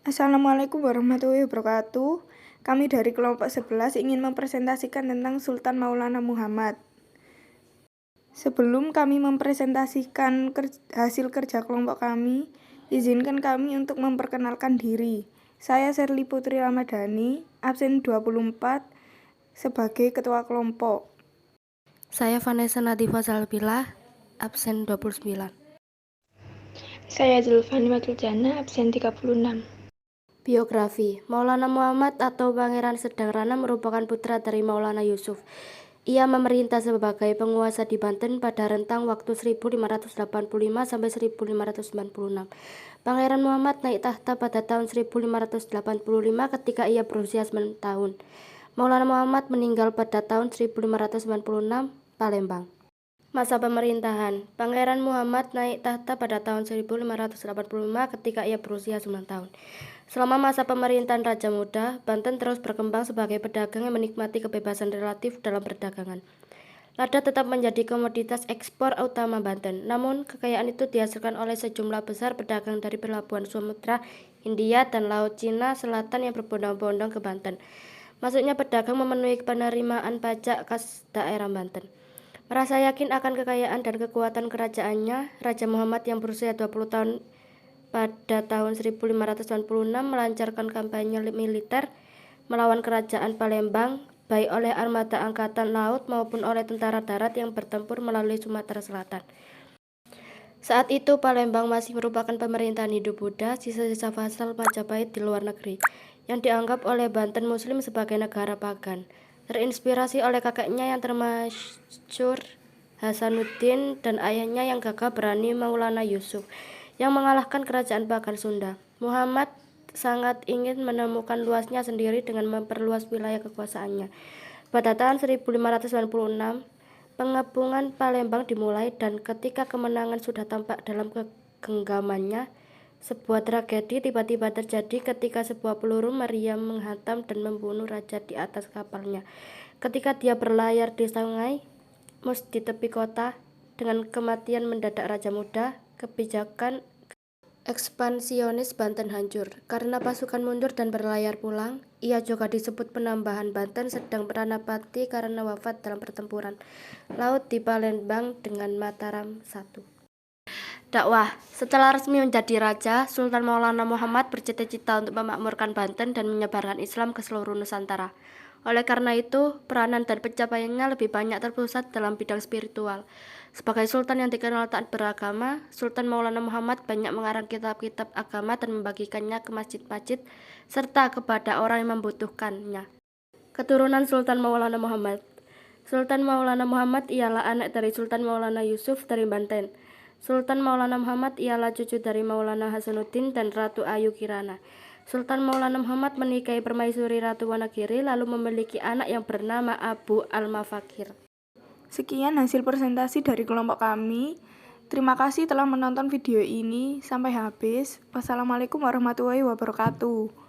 Assalamualaikum warahmatullahi wabarakatuh. Kami dari kelompok 11 ingin mempresentasikan tentang Sultan Maulana Muhammad. Sebelum kami mempresentasikan hasil kerja kelompok kami, izinkan kami untuk memperkenalkan diri. Saya Sherly Putri Ramadhani, absen 24 sebagai ketua kelompok. Saya Vanessa Nadifa Salbilah, absen 29. Saya Zulfani Matuljana, absen 36. Biografi. Maulana Muhammad atau Pangeran Sedang Rana merupakan putra dari Maulana Yusuf. Ia memerintah sebagai penguasa di Banten pada rentang waktu 1585 sampai 1596. Pangeran Muhammad naik tahta pada tahun 1585 ketika ia berusia 9 tahun. Maulana Muhammad meninggal pada tahun 1596, Palembang. Masa pemerintahan. Pangeran Muhammad naik tahta pada tahun 1585 ketika ia berusia 9 tahun. Selama masa pemerintahan Raja Muda, Banten terus berkembang sebagai pedagang yang menikmati kebebasan relatif dalam perdagangan. Lada tetap menjadi komoditas ekspor utama Banten, namun kekayaan itu dihasilkan oleh sejumlah besar pedagang dari pelabuhan Samudra Hindia dan Laut Cina Selatan yang berbondong-bondong ke Banten. Masuknya pedagang memenuhi penerimaan pajak khas daerah Banten. Merasa yakin akan kekayaan dan kekuatan kerajaannya, Raja Muhammad yang berusia 20 tahun pada tahun 1596 melancarkan kampanye militer melawan kerajaan Palembang, baik oleh armada angkatan laut maupun oleh tentara darat yang bertempur melalui Sumatera Selatan. Saat itu Palembang masih merupakan pemerintahan Hindu Buddha, sisa-sisa vassal Majapahit di luar negeri, yang dianggap oleh Banten Muslim sebagai negara pagan. Terinspirasi oleh kakeknya yang termasyhur Hasanuddin dan ayahnya yang gagah berani Maulana Yusuf, yang mengalahkan kerajaan pagan Sunda. Muhammad sangat ingin menemukan luasnya sendiri dengan memperluas wilayah kekuasaannya. Pada tahun 1596, pengepungan Palembang dimulai dan ketika kemenangan sudah tampak dalam genggamannya, sebuah tragedi tiba-tiba terjadi ketika sebuah peluru meriam menghantam dan membunuh raja di atas kapalnya. Ketika dia berlayar di sungai Mus di tepi kota, dengan kematian mendadak Raja Muda, kebijakan ekspansionis Banten hancur. Karena pasukan mundur dan berlayar pulang, ia juga disebut penambahan Banten sedang Ranapati karena wafat dalam pertempuran laut di Palembang dengan Mataram I. Dakwah. Setelah resmi menjadi raja, Sultan Maulana Muhammad bercita-cita untuk memakmurkan Banten dan menyebarkan Islam ke seluruh Nusantara. Oleh karena itu, peranan dan pencapaiannya lebih banyak terpusat dalam bidang spiritual. Sebagai sultan yang dikenal taat beragama, Sultan Maulana Muhammad banyak mengarang kitab-kitab agama dan membagikannya ke masjid-masjid serta kepada orang yang membutuhkannya. Keturunan Sultan Maulana Muhammad. Sultan Maulana Muhammad ialah anak dari Sultan Maulana Yusuf dari Banten. Sultan Maulana Muhammad ialah cucu dari Maulana Hasanuddin dan Ratu Ayu Kirana. Sultan Maulana Muhammad menikahi permaisuri Ratu Wonogiri lalu memiliki anak yang bernama Abu Al-Mafakir. Sekian hasil presentasi dari kelompok kami. Terima kasih telah menonton video ini sampai habis. Wassalamualaikum warahmatullahi wabarakatuh.